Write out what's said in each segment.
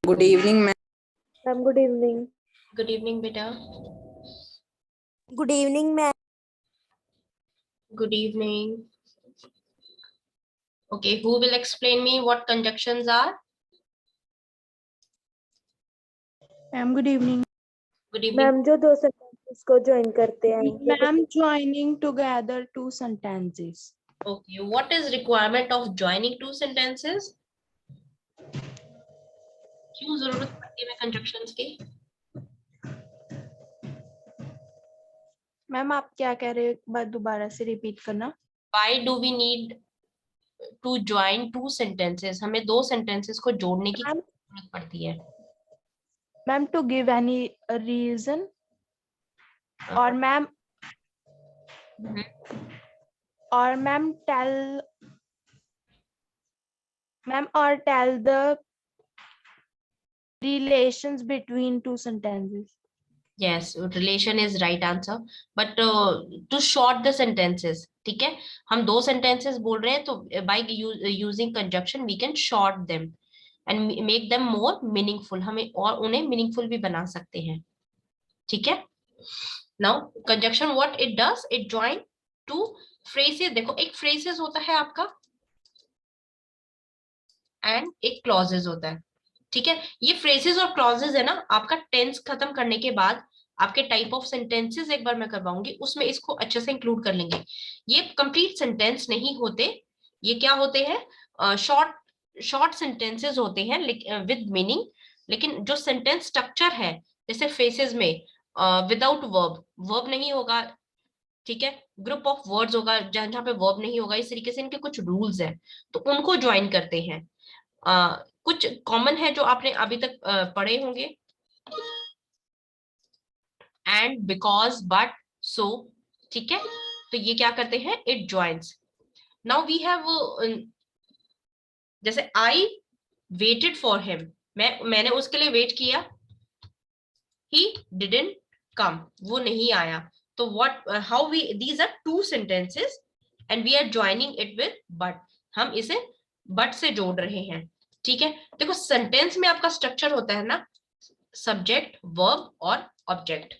Good evening, ma'am. Ma'am, good evening. Good evening, beta. Good evening, ma'am. Good evening. Okay, who will explain me what conjunctions are? Ma'am good evening Good evening. Ma'am जो दो sentences को join करते हैं ma'am joining together two sentences Okay, what is requirement of joining two sentences? क्यों जरूरत पड़ती है conjunctions की? मैम आप क्या कह रहे हो एक बार दोबारा से रिपीट करना Why do we need to join two sentences? हमें दो sentences को जोड़ने की मैम जरूरत पड़ती है. Ma'am to give any reason और मैम और ma'am tell the relations between two sentences. Yes, relation is right answer. But to short the sentences, ठीक है? हम दो sentences बोल रहे हैं तो by using conjunction we can short them and make them more meaningful. हमें और उन्हें meaningful भी बना सकते हैं. ठीक है? Now conjunction what it does? It join two phrases. देखो एक phrases होता है आपका and एक clauses होता है. ठीक है, ये फ्रेजेस और क्लॉजेस है ना, आपका टेंस खत्म करने के बाद आपके टाइप ऑफ सेंटेंसेस एक बार मैं करवाऊंगी, उसमें इसको अच्छे से इंक्लूड कर लेंगे. ये कंप्लीट सेंटेंस नहीं होते, ये क्या होते हैं, शॉर्ट सेंटेंसेस होते हैं विद मीनिंग. लेकिन जो सेंटेंस स्ट्रक्चर है, जैसे फ्रेजेस में विदाउट वर्ब नहीं होगा, ठीक है, ग्रुप ऑफ वर्ड्स होगा जहां जहां पे वर्ब नहीं होगा. इस तरीके से इनके कुछ रूल्स हैं, तो उनको ज्वाइन करते हैं. कुछ कॉमन है जो आपने अभी तक पढ़े होंगे, एंड, बिकॉज, बट, सो. ठीक है, तो ये क्या करते हैं, it joins. Now we have, जैसे आई वेटेड फॉर हिम, मैंने उसके लिए वेट किया. ही डिडंट कम, वो नहीं आया. तो what how we, these are two sentences and we are joining it with but. हम इसे बट से जोड़ रहे हैं. ठीक है, देखो सेंटेंस में आपका स्ट्रक्चर होता है ना, सब्जेक्ट, वर्ब और ऑब्जेक्ट.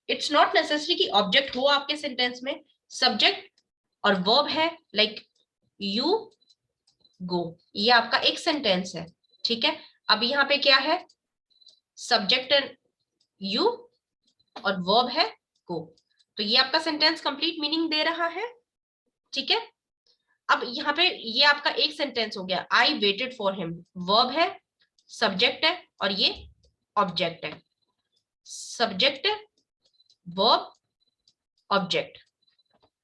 इट्स नॉट नेसेसरी कि ऑब्जेक्ट हो आपके सेंटेंस में, सब्जेक्ट और वर्ब है, लाइक यू गो, ये आपका एक सेंटेंस है. ठीक है, अब यहाँ पे क्या है, सब्जेक्ट यू और वर्ब है गो, तो ये आपका सेंटेंस कंप्लीट मीनिंग दे रहा है. ठीक है, अब यहाँ पे ये आपका एक सेंटेंस हो गया, I waited for him, verb है, सब्जेक्ट है और ये ऑब्जेक्ट है. Subject, verb, object.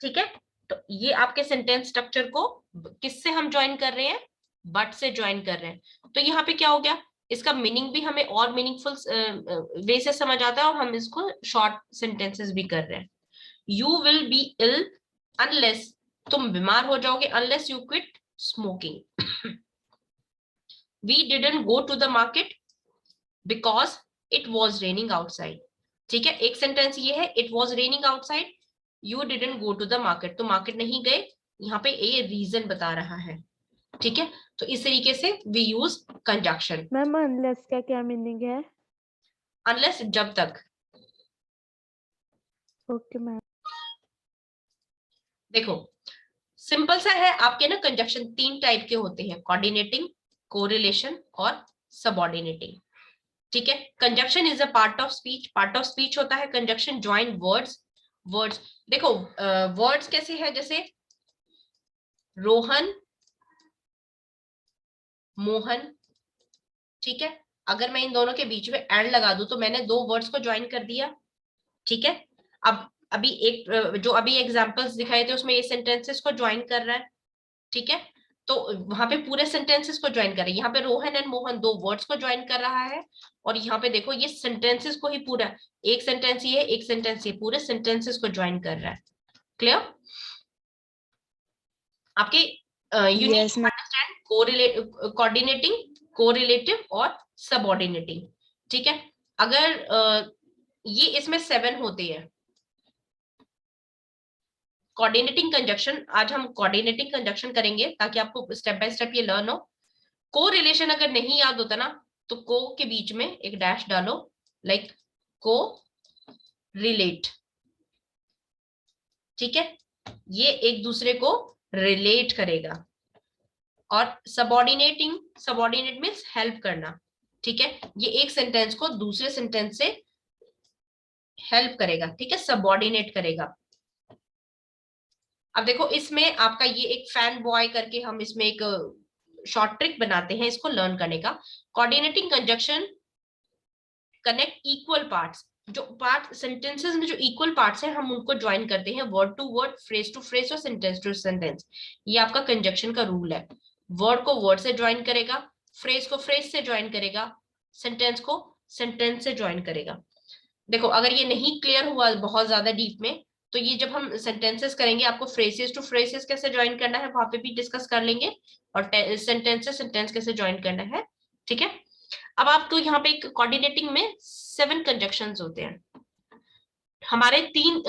ठीक है, तो ये आपके सेंटेंस स्ट्रक्चर को किससे हम ज्वाइन कर रहे हैं, बट से ज्वाइन कर रहे हैं. तो यहाँ पे क्या हो गया, इसका मीनिंग भी हमें और मीनिंगफुल वे से समझ आता है और हम इसको शॉर्ट सेंटेंसेस भी कर रहे हैं. You will be ill unless, तुम बीमार हो जाओगे, unless you quit smoking. We didn't go to the market because it was raining outside. ठीक है, एक सेंटेंस ये है, it was raining outside, you didn't go to the market, तो मार्केट नहीं गए, यहाँ पे ये रीजन बता रहा है. ठीक है, तो इस तरीके से we use conjunction. Ma'am unless का क्या मीनिंग है? अनलेस, जब तक. Okay ma'am. देखो सिंपल सा है, आपके ना कंजक्शन तीन टाइप के होते हैं, कोऑर्डिनेटिंग, कोरिलेशन और सबऑर्डिनेटिंग. ठीक है, conjunction is a part of speech. Part of speech होता है कंजक्शन, ज्वाइन वर्ड्स. देखो वर्ड्स कैसे है, जैसे रोहन, मोहन. ठीक है, अगर मैं इन दोनों के बीच में एंड लगा दूं तो मैंने दो वर्ड्स को ज्वाइन कर दिया. ठीक है, अब अभी एक जो अभी एग्जांपल्स दिखाए थे उसमें ये सेंटेंसेस को ज्वाइन कर रहा है. ठीक है, तो वहां पे पूरे सेंटेंसेस को ज्वाइन कर रहा है, यहाँ पे रोहन एंड मोहन दो वर्ड्स को ज्वाइन कर रहा है, और यहाँ पे देखो ये सेंटेंसेस को ही पूरा, एक सेंटेंस ये, एक सेंटेंस ये, पूरे सेंटेंसेस को ज्वाइन कर रहा है. क्लियर? आपके you need to understand coordinating, correlative और सबऑर्डिनेटिंग. ठीक है, अगर ये इसमें 7 होते हैं कोऑर्डिनेटिंग कंजक्शन. आज हम कोऑर्डिनेटिंग कंजक्शन करेंगे ताकि आपको स्टेप बाय स्टेप ये लर्न हो. कोरिलेशन अगर नहीं याद होता ना तो को के बीच में एक डैश डालो, लाइक को रिलेट, ठीक है, ये एक दूसरे को रिलेट करेगा। और सबऑर्डिनेटिंग, सबऑर्डिनेट मीन्स हेल्प करना, ठीक है, ये एक सेंटेंस को दूसरे सेंटेंस से हेल्प करेगा, ठीक है, सबऑर्डिनेट करेगा। अब देखो इसमें आपका ये एक फैन बॉय करके हम इसमें एक शॉर्ट ट्रिक बनाते हैं इसको लर्न करने का। Coordinating conjunction connect equal parts, जो पार्ट सेंटेंसेस में जो इक्वल पार्ट्स हैं हम उनको ज्वाइन करते हैं, word to word, phrase to phrase और सेंटेंस टू सेंटेंस। ये आपका कंजक्शन का रूल है। वर्ड को वर्ड से ज्वाइन करेगा, फ्रेज को फ्रेज से ज्वाइन करेगा, सेंटेंस को सेंटेंस से ज्वाइन करेगा। देखो अगर ये नहीं क्लियर हुआ बहुत ज्यादा डीप में, तो ये जब हम सेंटेंसेस करेंगे आपको फ्रेजेस टू फ्रेजेस कैसे ज्वाइन करना है वहां पे भी डिस्कस कर लेंगे, और सेंटेंस से सेंटेंस कैसे ज्वाइन करना है, ठीक है। अब आपको यहाँ पे एक कोऑर्डिनेटिंग में 7 कंजक्शंस होते हैं। हमारे तीन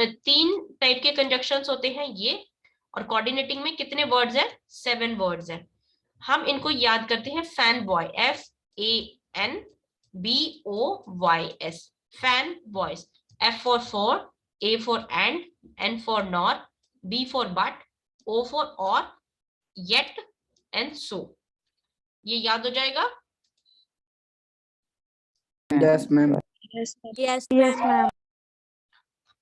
टाइप के कंजक्शंस होते हैं ये, और कोऑर्डिनेटिंग में कितने वर्ड्स हैं? 7 वर्ड्स हैं। हम इनको याद करते हैं fan boy, FANBOYS, fan boys. F for, A for and, N for nor, B for but, O for or, yet and so। ये याद हो जाएगा? Yes, ma'am. Yes. Yes, ma'am.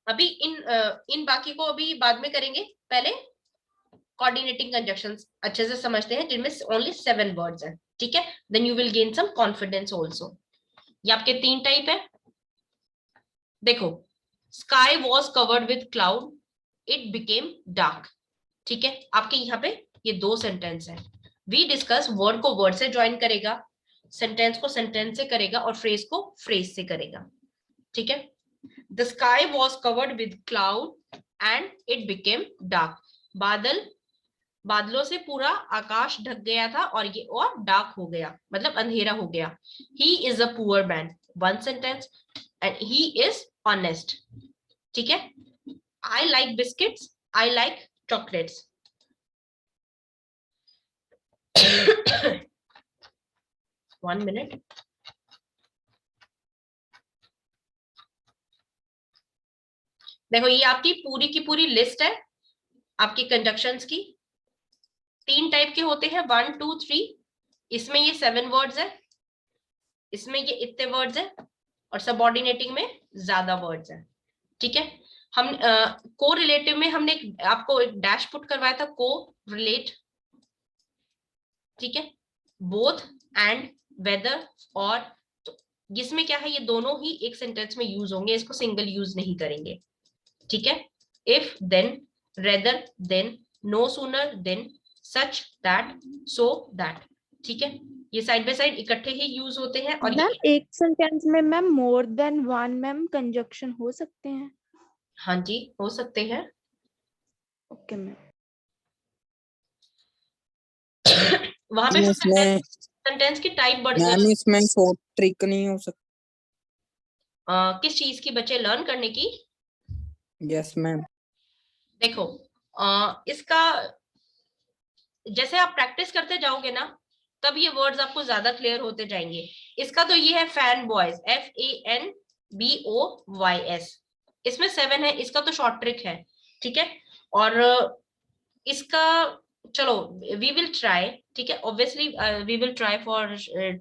अभी इन बाकी को अभी बाद में करेंगे, पहले कोऑर्डिनेटिंग कंजक्शंस अच्छे से समझते हैं जिनमें ओनली 7 वर्ड्स हैं, ठीक है। Then you will gain some confidence also. ये आपके 3 टाइप है। देखो, sky was covered with cloud, it became dark, ठीक है। आपके यहाँ पे ये 2 सेंटेंस है। वी डिस्कस, वर्ड को वर्ड से ज्वाइन करेगा, सेंटेंस को सेंटेंस से करेगा और फ्रेज को फ्रेज से करेगा, ठीक है। The sky was covered with cloud and it became dark, बादलों से पूरा आकाश ढक गया था और ये और डार्क हो गया, मतलब अंधेरा हो गया। He is a poor man, 1 sentence, and he is honest, ठीक है। I like biscuits, I like chocolates. One minute. देखो ये आपकी पूरी की पूरी लिस्ट है आपकी कंजक्शंस की। 3 टाइप के होते हैं, 1 2 3। इसमें ये 7 वर्ड्स है, इसमें ये इतने वर्ड्स है, और सबऑर्डिनेटिंग में ज्यादा वर्ड्स है, ठीक है। हम को रिलेटिव में हमने आपको एक डैश पुट करवाया था, को रिलेट, ठीक है, बोथ एंड, वेदर और। तो इसमें क्या है, ये दोनों ही एक सेंटेंस में यूज होंगे, इसको सिंगल यूज नहीं करेंगे, ठीक है। If, then, rather than, no sooner than, such that, so that, ठीक है। ये साइड बाय साइड इकट्ठे ही यूज होते हैं। और मैम एक सेंटेंस में ma'am more than 1 ma'am conjunction हो सकते हैं? हाँ जी, हो सकते हैं। Okay ma'am. वहां पे इसमें सेंटेंस की टाइप बढ़ मैम इसमें शॉर्ट ट्रिक नहीं हो सकती? किस चीज की बच्चे लर्न करने की? Yes ma'am. देखो इसका जैसे आप प्रैक्टिस करते जाओगे ना, तब ये वर्ड्स आपको ज्यादा क्लियर होते जाएंगे। इसका तो ये है फैन बॉयज, FANBOYS, इसमें 7 है, इसका तो शॉर्ट ट्रिक है, ठीक है। और इसका चलो वी विल ट्राई, ठीक है, obviously we will try for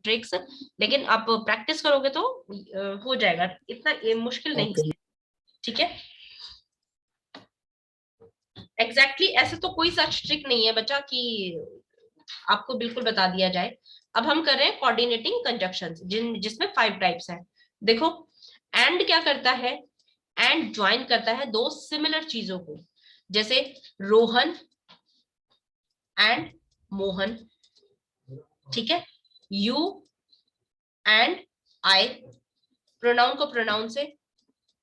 tricks, लेकिन आप प्रैक्टिस करोगे तो हो जाएगा, इतना मुश्किल नहीं है, ठीक है। एग्जैक्टली ऐसे तो कोई सच ट्रिक नहीं है बच्चा कि आपको बिल्कुल बता दिया जाए। अब हम कर रहे हैं कोऑर्डिनेटिंग कंजक्शंस, जिसमें 5 टाइप्स हैं। देखो, एंड क्या करता है? एंड ज्वाइन करता है 2 सिमिलर चीजों को, जैसे रोहन एंड मोहन, ठीक है। यू एंड आई, प्रोनाउन को प्रोनाउन से,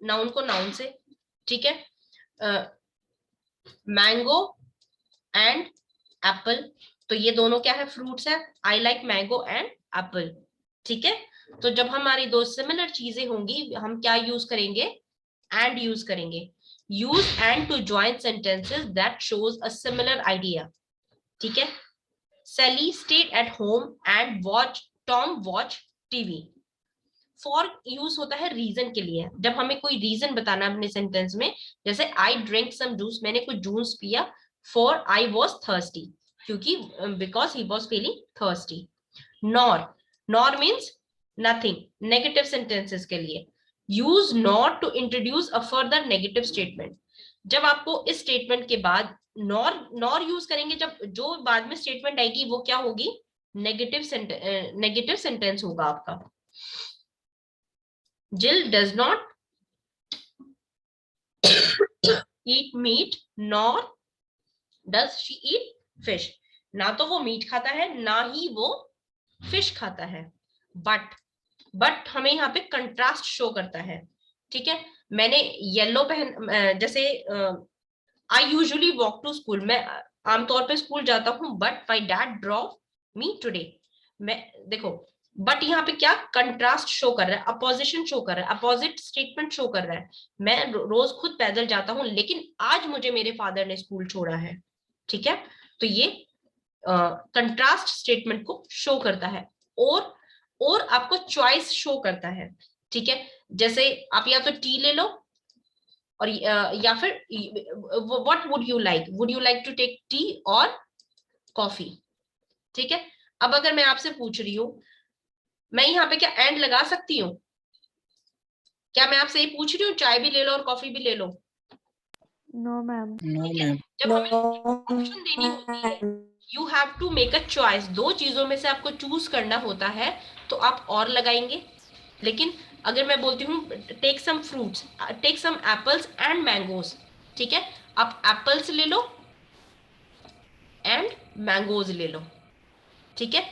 नाउन को नाउन से, ठीक है। मैंगो एंड एप्पल, तो ये दोनों क्या है? फ्रूट्स है। I like mango and Apple, ठीक है। तो जब हमारी 2 सिमिलर चीजें होंगी, हम क्या यूज करेंगे? एंड यूज करेंगे। Use and to join sentences that shows a similar idea, ठीक है। Sally stayed at home and Tom watched TV. For use होता है रीजन के लिए, जब हमें कोई रीजन बताना है अपने सेंटेंस में, जैसे आई ड्रिंक सम जूस, मैंने कुछ जूस पिया, फॉर आई वॉज थर्स्टी, क्योंकि because he was feeling thirsty. Nor, nor means nothing, negative sentences के लिए use not to introduce a further negative statement. जब आपको इस स्टेटमेंट के बाद नॉर नॉर यूज करेंगे, जब जो बाद में स्टेटमेंट आएगी वो क्या होगी, नेगेटिव सेंटेंस होगा आपका। Jill does not eat meat nor does she eat fish. ना तो वो मीट खाता है ना ही वो फिश खाता है। बट हमें यहाँ पे कंट्रास्ट शो करता है, ठीक है। मैंने येलो पहन, जैसे I usually walk to school, मैं आमतौर पे स्कूल जाता हूँ, but my dad drop me today. मैं देखो, बट यहाँ पे क्या कंट्रास्ट शो कर रहा है, अपोजिशन शो कर रहा है, अपोजिट स्टेटमेंट शो कर रहा है। मैं रोज खुद पैदल जाता हूँ, लेकिन आज मुझे मेरे फादर ने स्कूल छोड़ा है, ठीक है। तो ये कंट्रास्ट स्टेटमेंट को शो करता है, और आपको चॉइस शो करता है, ठीक है। जैसे आप या तो टी ले लो, और या फिर what would you like to take tea और कॉफी, ठीक है। अब अगर मैं आपसे पूछ रही हूँ, मैं यहाँ पे क्या एंड लगा सकती हूँ? क्या मैं आपसे ये पूछ रही हूँ चाय भी ले लो और कॉफी भी ले लो? No ma'am. No ma'am. जब हमें ऑप्शन देनी होती है, you have to make a choice, दो चीजों में से आपको चूज करना होता है, तो आप और लगाएंगे। लेकिन अगर मैं बोलती हूँ take some fruits, take some apples and mangoes, ठीक है, आप एप्पल्स ले लो एंड मैंगोज ले लो, ठीक है।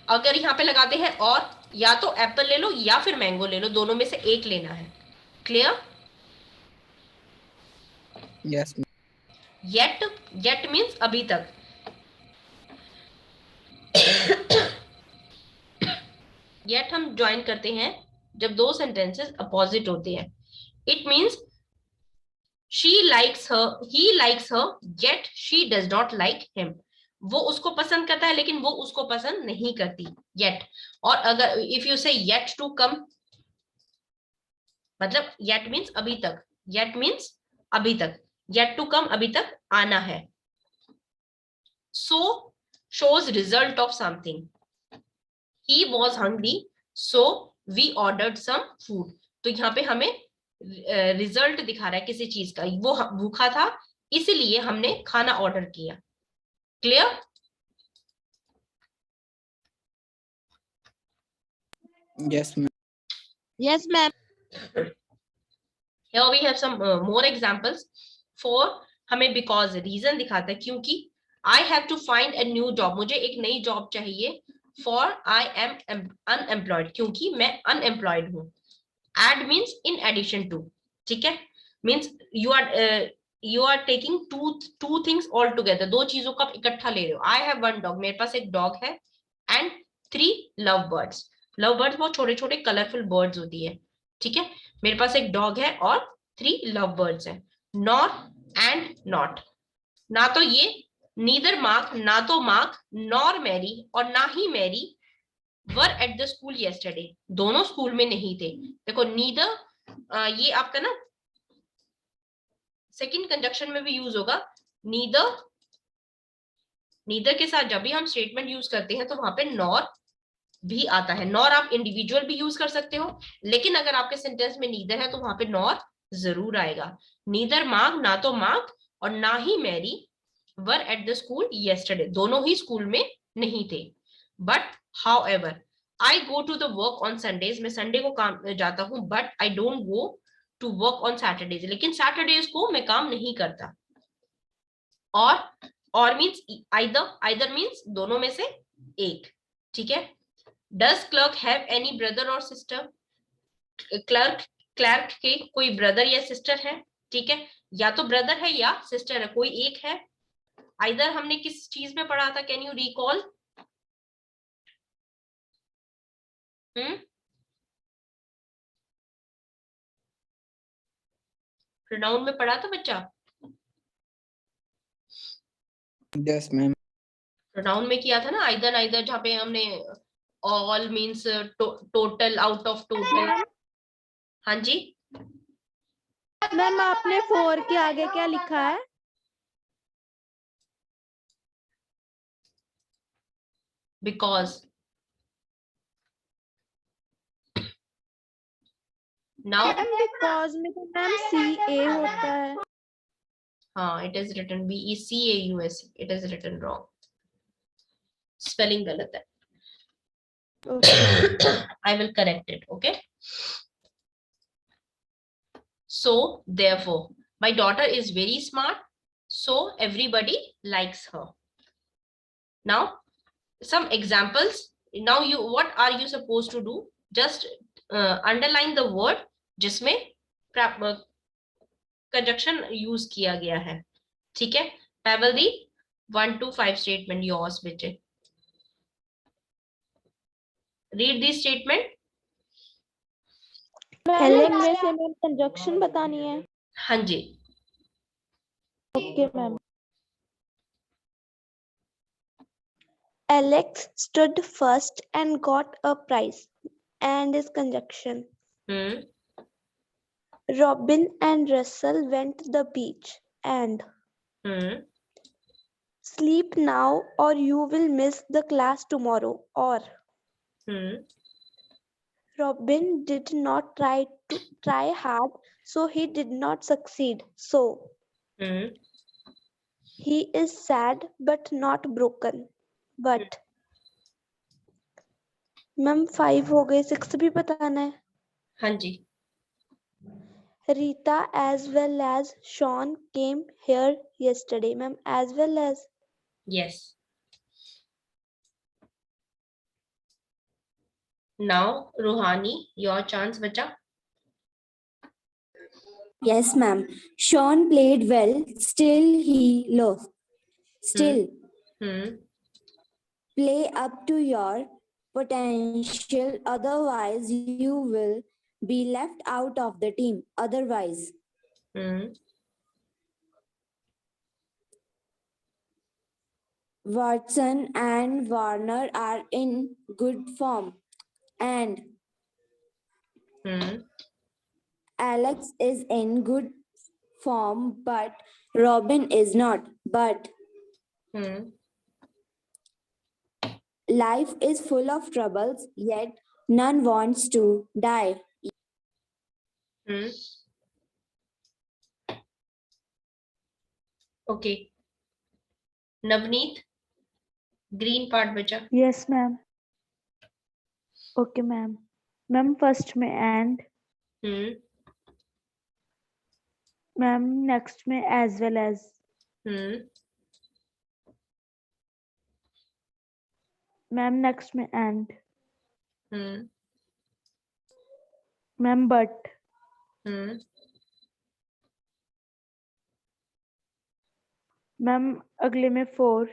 अगर यहाँ पे लगाते हैं और, या तो एप्पल ले लो या फिर मैंगो ले लो, दोनों में से एक लेना है। Clear? Yes ma'am. Yet means अभी तक। येट हम ज्वाइन करते हैं जब दो सेंटेंसेस अपोजिट होते हैं। It means she likes her, he likes her, yet she does not like him. वो उसको पसंद करता है लेकिन वो उसको पसंद नहीं करती, yet। और अगर इफ यू से yet to come, मतलब yet means अभी तक, yet means अभी तक, yet to come अभी तक आना है। so shows result of something, he was hungry so we ordered some food। तो यहाँ पे हमें रिजल्ट दिखा रहा है किसी चीज का, वो भूखा था इसीलिए हमने खाना ऑर्डर किया। Clear? Yes ma'am. Yes, ma'am. Here we have some more examples. For हमें because रीजन दिखाता है, क्योंकि I have to find a new job, मुझे एक नई जॉब चाहिए। For I am unemployed, क्योंकि मैं unemployed हूँ। Add means in addition to, ठीक है, means you are taking two things all together, दो चीजों को आप इकट्ठा ले रहे हो। I have one dog, मेरे पास एक डॉग है, and 3 love birds, love birds बहुत छोटे छोटे कलरफुल बर्ड्स होती है, ठीक है। मेरे पास एक डॉग है और 3 लव बर्ड्स है। नॉर एंड नॉट, ना तो ये, नीदर मार्क, ना तो मार्क, नॉर मैरी और ना ही Mary were at the school yesterday, दोनों स्कूल में नहीं थे। देखो नीदर, ये आपका ना सेकंड कंजक्शन में भी यूज होगा। नीदर, नीदर के साथ जब भी हम स्टेटमेंट यूज करते हैं तो वहां पे नॉर भी आता है। नॉर आप इंडिविजुअल भी यूज कर सकते हो, लेकिन अगर आपके सेंटेंस में नीदर है तो वहां पे नॉर जरूर आएगा। नीदर मार्क, ना तो मार्क और ना ही Mary were at the school yesterday, दोनों ही स्कूल में नहीं थे। But however I go to the work on Sundays, मैं संडे को काम जाता हूँ, but I don't go to work on Saturdays, लेकिन सैटरडेज को मैं काम नहीं करता। और मीन्स आइदर मीन्स दोनों में से एक, ठीक है। Does clerk have any brother और सिस्टर, क्लर्क के कोई ब्रदर या सिस्टर है, ठीक है, या तो ब्रदर है या सिस्टर है, कोई एक है। आइदर हमने किस चीज में पढ़ा था, कैन यू रिकॉल? प्रोनाउन में पढ़ा था बच्चा? Yes ma'am. प्रोनाउन में किया था ना आइदर, जहाँ पे हमने all means total, out of total. हाँ जी, मैम आपने 4 के आगे क्या लिखा है? because. Now, मैम बिकॉज में तो मैम CA होता है. हाँ, it is written BECAUS. It is written wrong. Spelling गलत है. I will correct it. Okay. So therefore, my daughter is very smart, so everybody likes her. Now, some examples. Now, what are you supposed to do? Just underline the word जिसमें conjunction use किया गया है. ठीक है? Pavel the 1 to 5 statement yours बेटे. Read the statement. पहले में से मैम कंजक्शन बतानी है. हाँ जी. Okay ma'am. Alex stood first and got a prize. And is conjunction. Robin and Russell went to the beach. And sleep now or you will miss the class tomorrow. Or Robin did not try hard, so he did not succeed. So he is sad but not broken. But ma'am 5 हो गए, 6 भी बताना है. हाँ जी. Rita as well as Sean came here yesterday. Ma'am, as well as. Yes. Now, Ruhani, your chance, bacha. Yes, ma'am. Sean played well. Still, he lost. Still, play up to your potential. Otherwise, you will be left out of the team. Otherwise. Watson and Warner are in good form. And Alex is in good form, but Robin is not. But life is full of troubles, yet none wants to die. Okay. Navneet, green part bacha. Yes, ma'am. Okay, ma'am. Ma'am, first में and. Ma'am, next में as well as. Ma'am, next में and. Ma'am, but. Ma'am, अगले में for.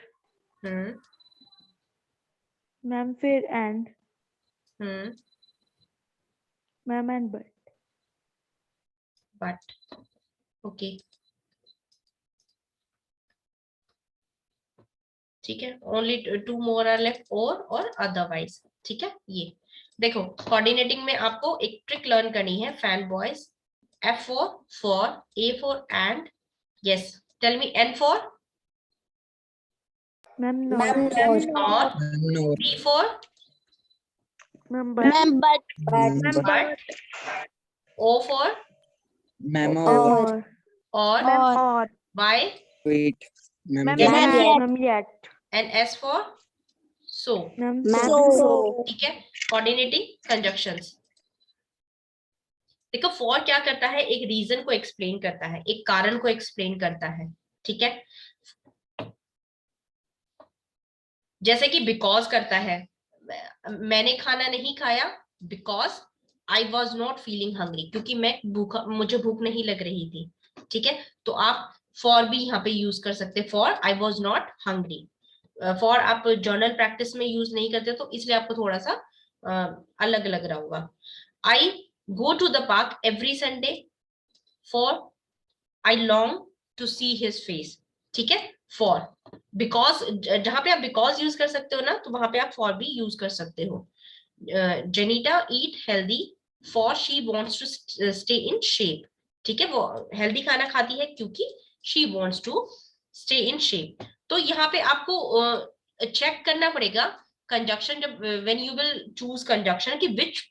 Ma'am, फिर and. Ma'am, and but. But. Okay. ठीक है. Only 2 more are left. or otherwise. ठीक है. ये देखो, coordinating में आपको एक ट्रिक लर्न करनी है. Fan boys. F for, A for and. Yes. Tell me N for. Ma'am, no. Not. No. B for. Ma'am, but. But. O for. Memo. Or. Or. Y. Wait. Ma'am, Memo. ma'am, yet. And S for. So. Ma'am, So. ठीक है. Coordinating conjunctions. देखो, for क्या करता है? एक reason को explain करता है, एक कारण को एक्सप्लेन करता है. ठीक है. जैसे कि बिकॉज करता है. मैंने खाना नहीं खाया because I was not feeling hungry, क्योंकि मुझे भूख नहीं लग रही थी. ठीक है. तो आप फॉर भी यहाँ पे यूज कर सकते हैं. For I was not hungry. For आप जर्नल प्रैक्टिस में यूज नहीं करते, तो इसलिए आपको थोड़ा सा अलग लग रहा होगा. I go to the park every Sunday. For I long to see his face. ठीक है. फॉर. बिकॉज, जहां पे आप बिकॉज यूज कर सकते हो ना, तो वहां पे आप फॉर भी यूज कर सकते हो. Jenita eat healthy for she wants to stay in shape. ठीक है, वो हेल्दी खाना खाती है क्योंकि she wants to stay in shape. तो यहाँ पे आपको चेक करना पड़ेगा कंजक्शन, जब when you will choose conjunction कि which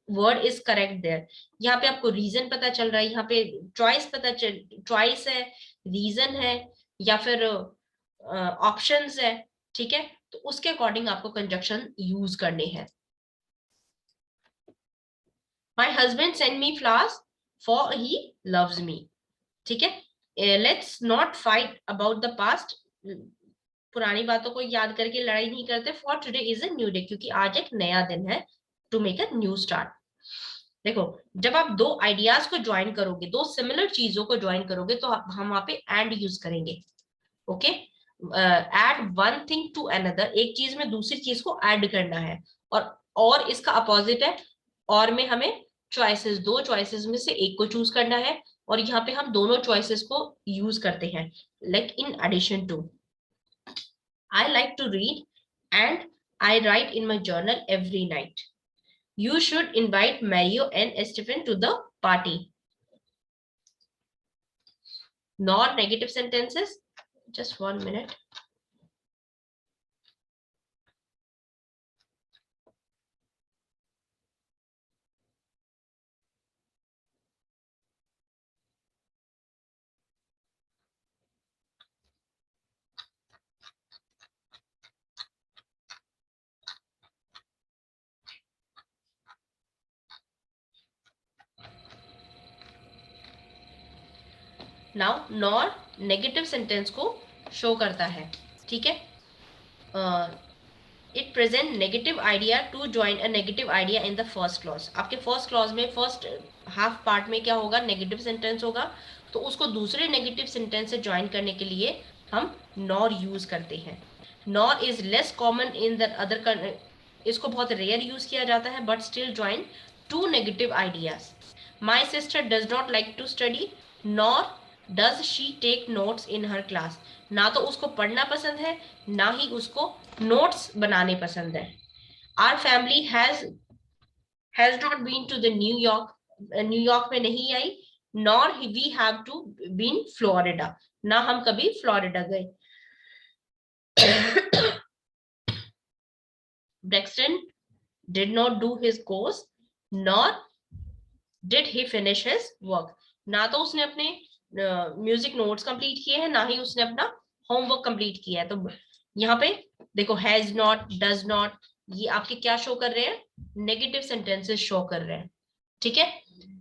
word is correct there. यहाँ पे आपको रीजन पता चल रहा है, यहाँ पे चॉइस है, रीजन है, या फिर ऑप्शंस है. ठीक है, तो उसके अकॉर्डिंग आपको कंजक्शन यूज करने हैं. My husband send me flowers for he loves me. ठीक है, let's not fight about the past. पुरानी बातों को याद करके लड़ाई नहीं करते. For today is a new day, क्योंकि आज एक नया दिन है. To make a new start. देखो, जब आप दो आइडियाज को ज्वाइन करोगे, दो सिमिलर चीजों को ज्वाइन करोगे, तो हम वहां पे एंड यूज करेंगे. Okay, add one thing to another. एक चीज में दूसरी चीज को ऐड करना है. और इसका अपोजिट है, और में हमें चॉइसेस, दो चॉइसेस में से एक को चूज करना है. और यहाँ पे हम दोनों चॉइसेस को यूज करते हैं. Like in addition to, I like to read and I write in my journal every night. You should invite Mario and Stephen to the party. Nor negative sentences. Just 1 minute. Now nor negative sentence को show करता है. ठीक है, it present negative idea to join a negative idea in the first clause. आपके first clause में, first half part में क्या होगा, नेगेटिव सेंटेंस होगा. तो उसको दूसरे नेगेटिव सेंटेंस से ज्वाइन करने के लिए हम नॉर यूज करते हैं. Nor is less common in the other, इसको बहुत रेयर यूज किया जाता है, but still join two negative ideas. My sister does not like to study, nor does she take notes in her class. ना तो उसको पढ़ना पसंद है, ना ही उसको नोट्स बनाने पसंद है. Our family has not been to the New York, New York में नहीं आई. Nor we have to been Florida, ना हम कभी फ्लोरिडा गए. Braxton did not do his course, nor did he finish his work. ना तो उसने अपने म्यूजिक नोट्स कंप्लीट किए हैं, ना ही उसने अपना होमवर्क कंप्लीट किया है. तो यहाँ पे देखो, हैज नॉट, डज नॉट, ये आपके क्या शो कर रहे हैं, नेगेटिव सेंटेंसेस शो कर रहे हैं. ठीक है,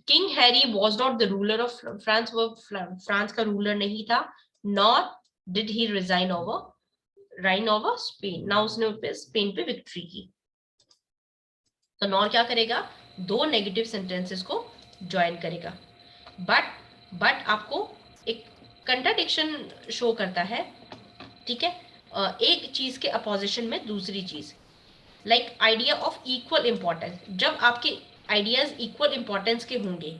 king Harry was not the ruler of France, वो फ्रांस का रूलर नहीं था. Nor did he resign over Spain, ना उसने स्पेन पे विक्ट्री की. तो नॉर क्या करेगा, दो नेगेटिव सेंटेंसेस को ज्वाइन करेगा. बट आपको एक कंट्राडिक्शन शो करता है. ठीक है, एक चीज के अपोजिशन में दूसरी चीज. Like idea of equal importance. जब आपके आइडियाज इक्वल इंपॉर्टेंस के होंगे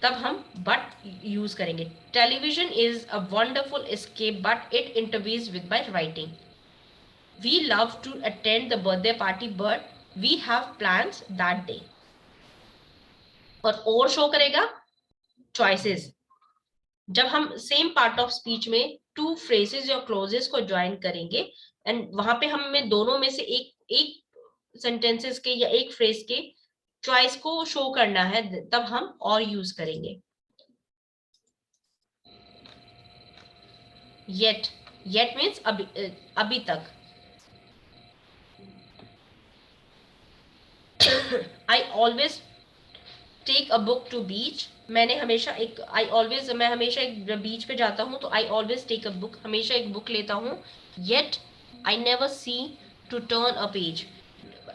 तब हम बट यूज करेंगे. Television is a wonderful escape but it interferes with my writing. We love to attend the birthday party but we have plans that day. और show करेगा choices. जब हम same part of speech में two phrases या clauses को join करेंगे and वहां पे हमें दोनों में से एक सेंटेंसेस के या एक फ्रेज के चॉइस को शो करना है, तब हम और यूज करेंगे. येट मीन्स अभी तक. I always take a book to beach. मैं हमेशा एक बीच पे जाता हूँ, तो I always take a book, हमेशा एक बुक लेता हूँ. Yet I never see to turn a page.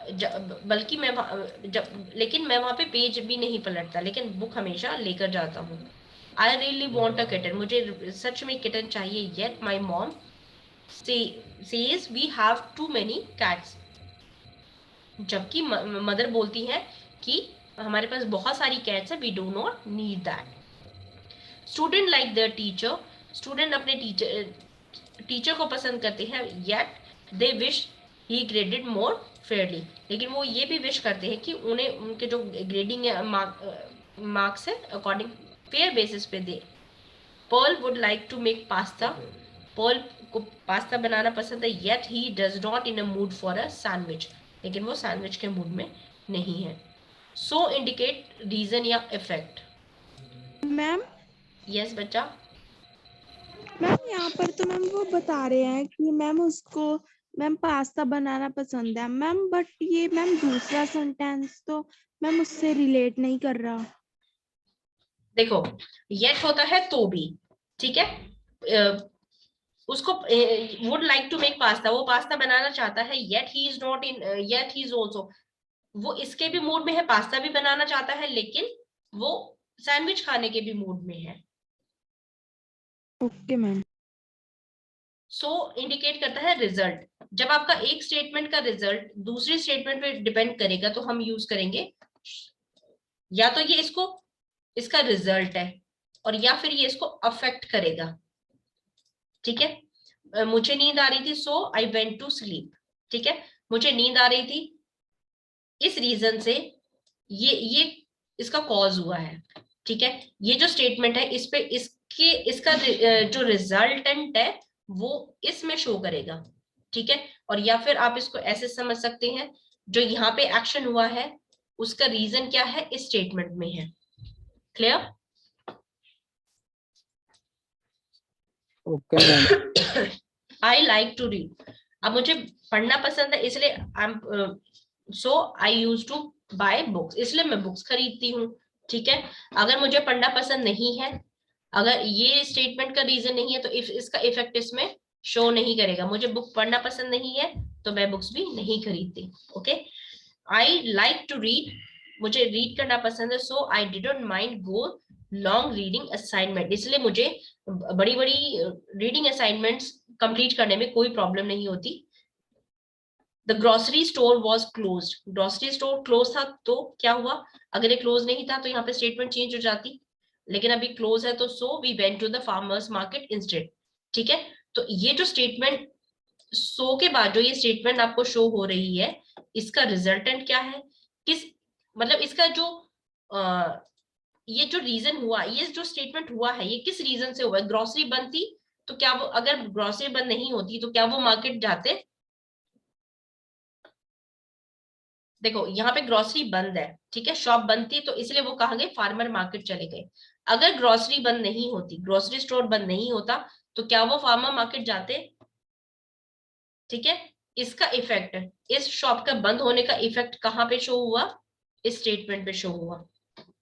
बल्कि लेकिन मैं वहां पे पेज भी नहीं पलटता, लेकिन बुक हमेशा लेकर जाता हूँ. I really want a kitten. मुझे सच में किटन चाहिए. Yet my mom says we have too many cats. जबकि मदर बोलती है कि हमारे पास बहुत सारी कैट्स है, we do not need that. Student like their teacher. Student अपने टीचर को पसंद करते हैं. Yet they wish he graded more fairly, लेकिन वो ये भी विश करते हैं कि उन्हें उनके जो ग्रेडिंग मार्क्स है अकॉर्डिंग फेयर बेसिस पे दे। Pearl would like to make pasta, Pearl को पास्ता बनाना पसंद है, yet he does not in a mood for a sandwich, लेकिन वो सैंडविच के मूड में नहीं है। सो इंडिकेट रीजन या इफेक्ट। मैम यस बच्चा। मैम यहाँ पर तो मैम वो बता रहे हैं कि मैम उसको मैम पास्ता बनाना पसंद है मैम, बट ये मैम दूसरा सेंटेंस तो मैम उससे रिलेट नहीं कर रहा। देखो येट होता है तो भी, ठीक है, उसको would like to make pasta, वो पास्ता बनाना चाहता है, yet he is not in, yet he is also, वो इसके भी मूड में है, पास्ता भी बनाना चाहता है, लेकिन वो सैंडविच खाने के भी मूड में है। Okay ma'am. सो इंडिकेट करता है रिजल्ट। जब आपका एक स्टेटमेंट का रिजल्ट दूसरी स्टेटमेंट पे डिपेंड करेगा तो हम यूज करेंगे या तो ये इसको इसका रिजल्ट है, और या फिर ये इसको अफेक्ट करेगा। ठीक है, मुझे नींद आ रही थी सो आई वेंट टू स्लीप। ठीक है, मुझे नींद आ रही थी इस रीजन से, ये इसका कॉज हुआ है। ठीक है, ये जो स्टेटमेंट है इस पे इसका जो रिजल्टेंट है वो इसमें शो करेगा। ठीक है, और या फिर आप इसको ऐसे समझ सकते हैं, जो यहाँ पे एक्शन हुआ है उसका रीजन क्या है इस स्टेटमेंट में है। Clear? Okay ma'am. I like to read, अब मुझे पढ़ना पसंद है इसलिए so I use to buy books, इसलिए मैं बुक्स खरीदती हूँ। ठीक है, अगर मुझे पढ़ना पसंद नहीं है, अगर ये स्टेटमेंट का रीजन नहीं है तो इसका इफेक्ट इसमें शो नहीं करेगा। मुझे बुक पढ़ना पसंद नहीं है तो मैं बुक्स भी नहीं खरीदती। Okay, I like to read, मुझे रीड करना पसंद है, so I didn't mind go long reading assignment, इसलिए मुझे बड़ी बड़ी रीडिंग असाइनमेंट्स कंप्लीट करने में कोई प्रॉब्लम नहीं होती। The grocery store was close, grocery store close था तो क्या हुआ, अगर ये क्लोज नहीं था तो यहाँ पे स्टेटमेंट चेंज हो जाती, लेकिन अभी क्लोज है तो so we went to the farmers market instead. ठीक है, तो ये जो स्टेटमेंट सो के बाद जो ये स्टेटमेंट आपको शो हो रही है, इसका रिजल्टेंट क्या है, किस मतलब इसका जो ये जो रीजन हुआ, ये जो स्टेटमेंट हुआ है ये किस रीजन से हुआ है। ग्रोसरी बंद थी तो क्या वो, अगर ग्रोसरी बंद नहीं होती तो क्या वो मार्केट जाते। देखो यहाँ पे ग्रोसरी बंद है, ठीक है, शॉप बंद थी तो इसलिए वो कहाँ गए, फार्मर मार्केट चले गए। अगर ग्रोसरी बंद नहीं होती, ग्रोसरी स्टोर बंद नहीं होता तो क्या वो फार्मर मार्केट जाते। ठीक है, इसका इफेक्ट, इस शॉप का बंद होने का इफेक्ट कहाँ पे शो हुआ, इस स्टेटमेंट पे शो हुआ।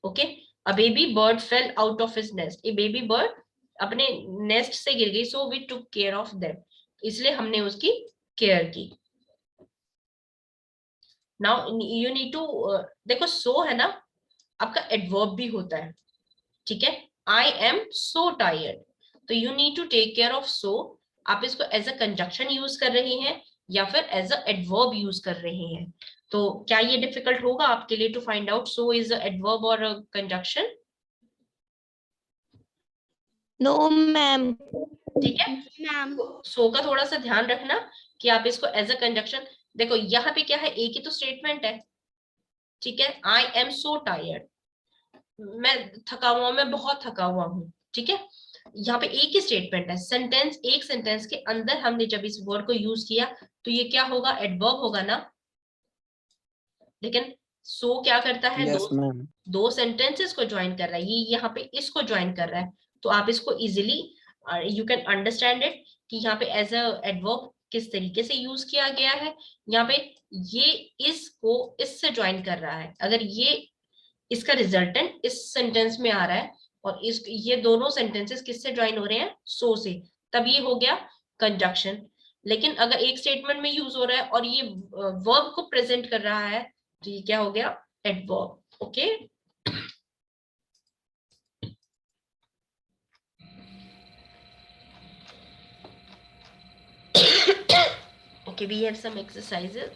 Okay, a baby bird fell out of his nest, a baby bird अपने नेस्ट से गिर गई, so we took care of them, इसलिए हमने उसकी केयर की। नाउ यू नीड टू, देखो सो है ना, आपका एडवर्ब भी होता है। ठीक है, आई एम सो टायर्ड, तो you need to take care of so, आप इसको एज अ कंजक्शन यूज कर रहे हैं या फिर एज अ एडवर्ब यूज कर रहे हैं। तो क्या ये डिफिकल्ट होगा आपके लिए to find out so is a adverb और कंजक्शन? No ma'am. ठीक है, मैम सो का थोड़ा सा ध्यान रखना कि आप इसको एज अ कंजक्शन, देखो यहाँ पे क्या है, एक ही तो स्टेटमेंट है। ठीक है, आई एम सो टायर्ड, मैं थका हुआ, मैं बहुत थका हुआ हूँ। ठीक है, यहाँ पे एक ही स्टेटमेंट है, सेंटेंस, एक सेंटेंस के अंदर हमने जब इस वर्ड को यूज किया तो ये क्या होगा, एडवर्ब होगा ना। लेकिन सो क्या करता है, यस मैम। दो सेंटेंसेस को ज्वाइन कर रहा है, ये यहाँ पे इसको ज्वाइन कर रहा है, तो आप इसको easily you can understand it कि यहाँ पे एज अ एडवर्ब किस तरीके से यूज किया गया है। यहाँ पे ये इसको इससे ज्वाइन कर रहा है, अगर ये इसका रिजल्टेंट इस सेंटेंस में आ रहा है और इस ये दोनों सेंटेंसेस किससे ज्वाइन हो रहे हैं, सो से, तब ये हो गया कंजक्शन। लेकिन अगर एक स्टेटमेंट में यूज हो रहा है और ये वर्ब को प्रेजेंट कर रहा है तो ये क्या हो गया, adverb. Okay, okay, we have some exercises.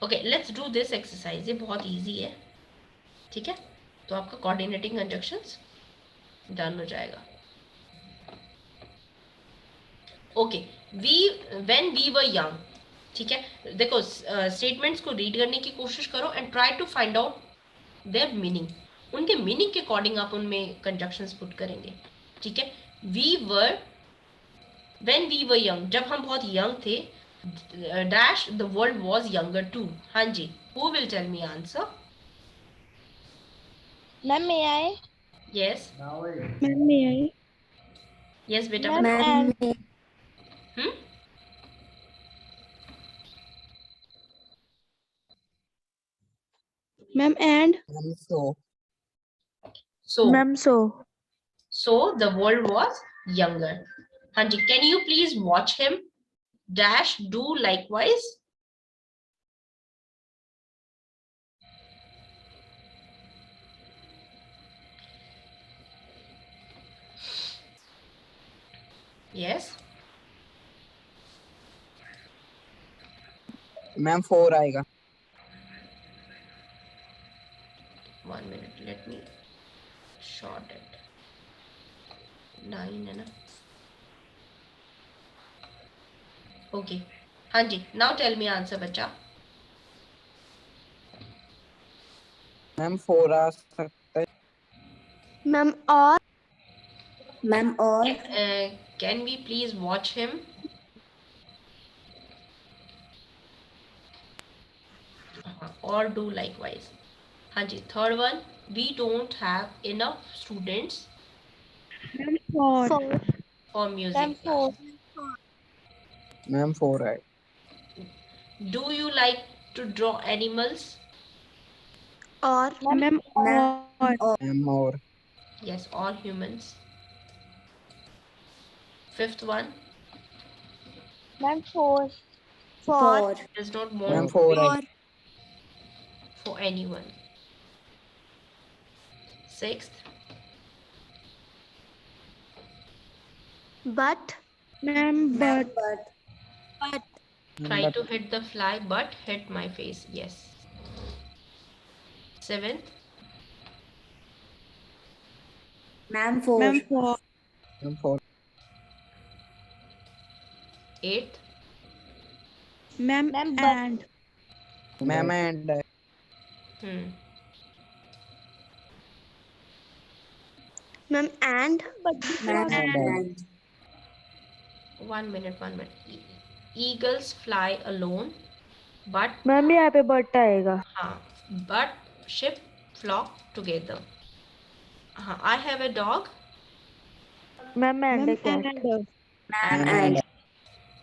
Okay, let's do this exercise, ये बहुत easy है। ठीक है, तो आपका coordinating conjunctions डन हो जाएगा। Okay, when we were young, ठीक है। देखो स्टेटमेंट्स को रीड करने की कोशिश करो and try to find out their meaning. उनके मीनिंग के अकॉर्डिंग आप उनमें कंजक्शंस पुट करेंगे, ठीक है। We were, when we were young, जब हम बहुत यंग थे, dash the world was younger too. हाँ जी, who will tell me answer? Ma'am may I? Yes ma'am may I? Yes बेटा मैम बताओ। Ma'am, and hmm, ma'am and Ma'am, so so Ma'am, so the world was younger. हाँ जी, can you please watch him dash do likewise? Yes, ma'am 4 आएगा। 1 minute, let me short it. 9 है ना? Okay, हाँ जी, now tell me answer बच्चा। Ma'am 4 आ सकता है। Ma'am और ma'am, or Can we please watch him? Or do likewise. हाँ जी, third one, we don't have enough students ma'am for for for ma'am music for class. Ma'am 4 आए। Do you like to draw animals? और ma'am ma'am, और or ma'am और Yes, all humans. Fifth one, ma'am for for does not ma'am want 4 आए। for for anyone. Sixth, but ma'am ma'am, but but try But to hit the fly but hit my face. Yes. Seventh, ma'am, for ma'am for ma'am 4 eighth, ma'am ma'am but and ma'am and ma'am and but ma'am, and and 1 minute, 1 minute. Eagles fly alone, but ma'am यहाँ पे but आएगा। हाँ, but ship flock together. हाँ, I have a dog ma'am and ma'am cat. and ma'am, and and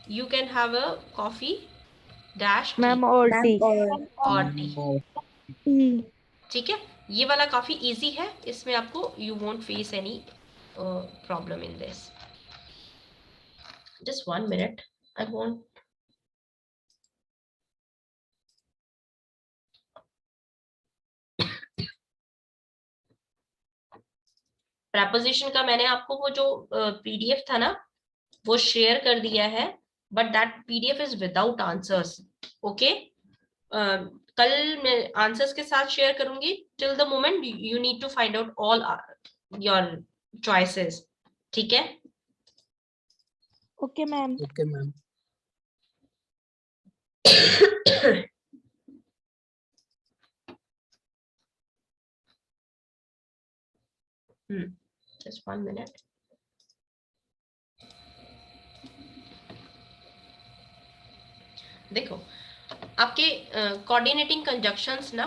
you can have a coffee dash tea ma'am और ma'am, T. or tea. और tea। ठीक है, ये वाला काफी इजी है, इसमें आपको you won't face any problem in this. Just 1 minute, I won't. Preposition का मैंने आपको वो जो पीडीएफ था ना वो शेयर कर दिया है, but that PDF is without answers. Okay, कल मैं आंसर्स के साथ शेयर करूंगी। Till the moment you need to find out all your choices, ठीक है। Okay ma'am. Okay ma'am. Just 1 minute. देखो आपके कोऑर्डिनेटिंग कंजक्शंस ना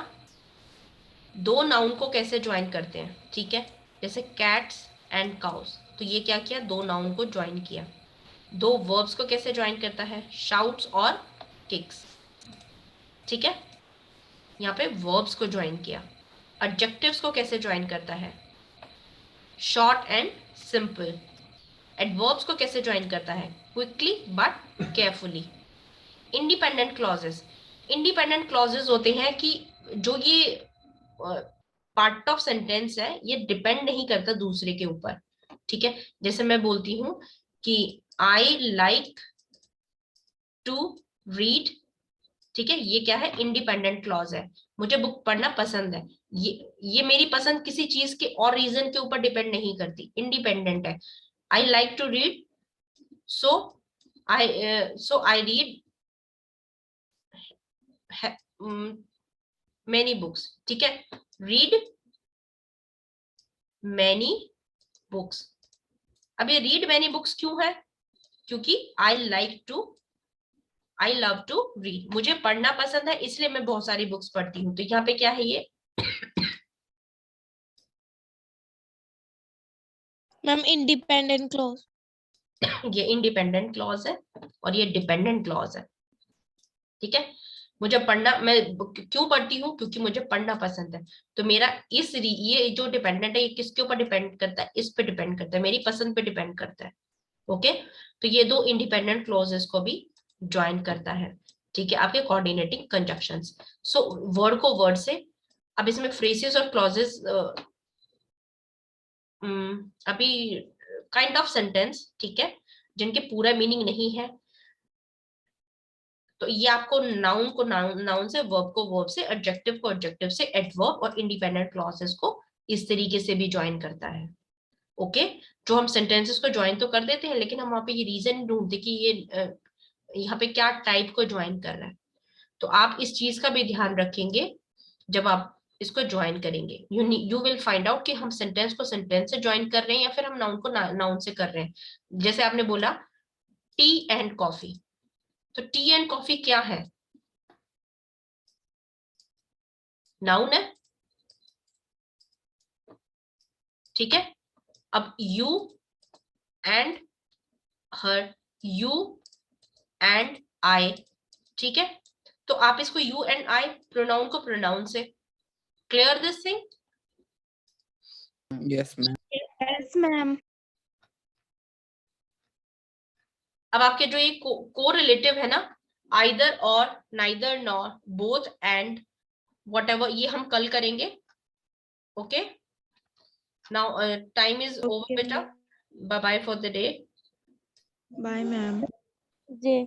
दो नाउन को कैसे ज्वाइन करते हैं, ठीक है। जैसे कैट्स एंड काउस, तो ये क्या किया, दो नाउन को ज्वाइन किया। दो वर्ब्स को कैसे ज्वाइन करता है, शाउट्स और किक्स, ठीक है। यहाँ पे वर्ब्स को ज्वाइन किया। एडजेक्टिव्स को कैसे ज्वाइन करता है, शॉर्ट एंड सिंपल। एडवर्ब्स को कैसे ज्वाइन करता है, quickly but carefully. Independent clauses, independent clauses होते हैं कि जो ये पार्ट ऑफ सेंटेंस है ये डिपेंड नहीं करता दूसरे के ऊपर, ठीक है। जैसे मैं बोलती हूँ कि आई लाइक टू रीड, ठीक है, ये क्या है, इंडिपेंडेंट क्लॉज है। मुझे बुक पढ़ना पसंद है, ये मेरी पसंद किसी चीज के और रीजन के ऊपर डिपेंड नहीं करती, इंडिपेंडेंट है। I like to read, so I read many books. ठीक है, read many books. अब ये read many books क्यों है? क्योंकि I love to read. मुझे पढ़ना पसंद है, इसलिए मैं बहुत सारी बुक्स पढ़ती हूँ. तो यहाँ पे क्या है ये? Ma'am independent clause. ये इंडिपेंडेंट क्लॉज है और ये डिपेंडेंट क्लॉज है. ठीक है, मुझे पढ़ना, मैं क्यों पढ़ती हूँ? क्योंकि मुझे पढ़ना पसंद है. तो मेरा ये जो डिपेंडेंट है, ये किसके ऊपर डिपेंड करता है? इस पे डिपेंड करता है, मेरी पसंद पे डिपेंड करता है. ओके, तो ये दो इंडिपेंडेंट क्लॉजेस को भी ज्वाइन करता है. ठीक है, आपके कोऑर्डिनेटिंग कंजक्शंस. सो वर्ड को वर्ड से, अब इसमें फ्रेजेस और क्लॉजेस अभी काइंड ऑफ सेंटेंस, ठीक है, जिनके पूरा मीनिंग नहीं है. तो ये आपको नाउन को नाउन से, वर्ब को वर्ब से, एडजेक्टिव को एडजेक्टिव से, एडवर्ब और इंडिपेंडेंट क्लॉजेस को इस तरीके से भी ज्वाइन करता है. ओके, जो हम सेंटेंसेस को ज्वाइन तो कर देते हैं, लेकिन हम वहां पे ये रीजन ढूंढते कि ये यहाँ पे क्या टाइप को ज्वाइन कर रहा है. तो आप इस चीज का भी ध्यान रखेंगे जब आप इसको ज्वाइन करेंगे. यू विल फाइंड आउट कि हम सेंटेंस को सेंटेंस से ज्वाइन कर रहे हैं या फिर हम नाउन को नाउन से कर रहे हैं. जैसे आपने बोला टी एंड कॉफी, तो टी एंड कॉफी क्या है? नाउन है. ठीक है, अब you and her, you and I. ठीक है, तो आप इसको यू एंड आई प्रोनाउन को प्रोनाउन से. Clear this thing? Yes, ma'am. Yes, ma'am. अब आपके जो ये को रिलेटिव है ना, आइदर और, neither nor, both and, whatever, ये हम कल करेंगे. Okay, now time is over बेटा. Bye bye for the day. Bye, ma'am. Ji.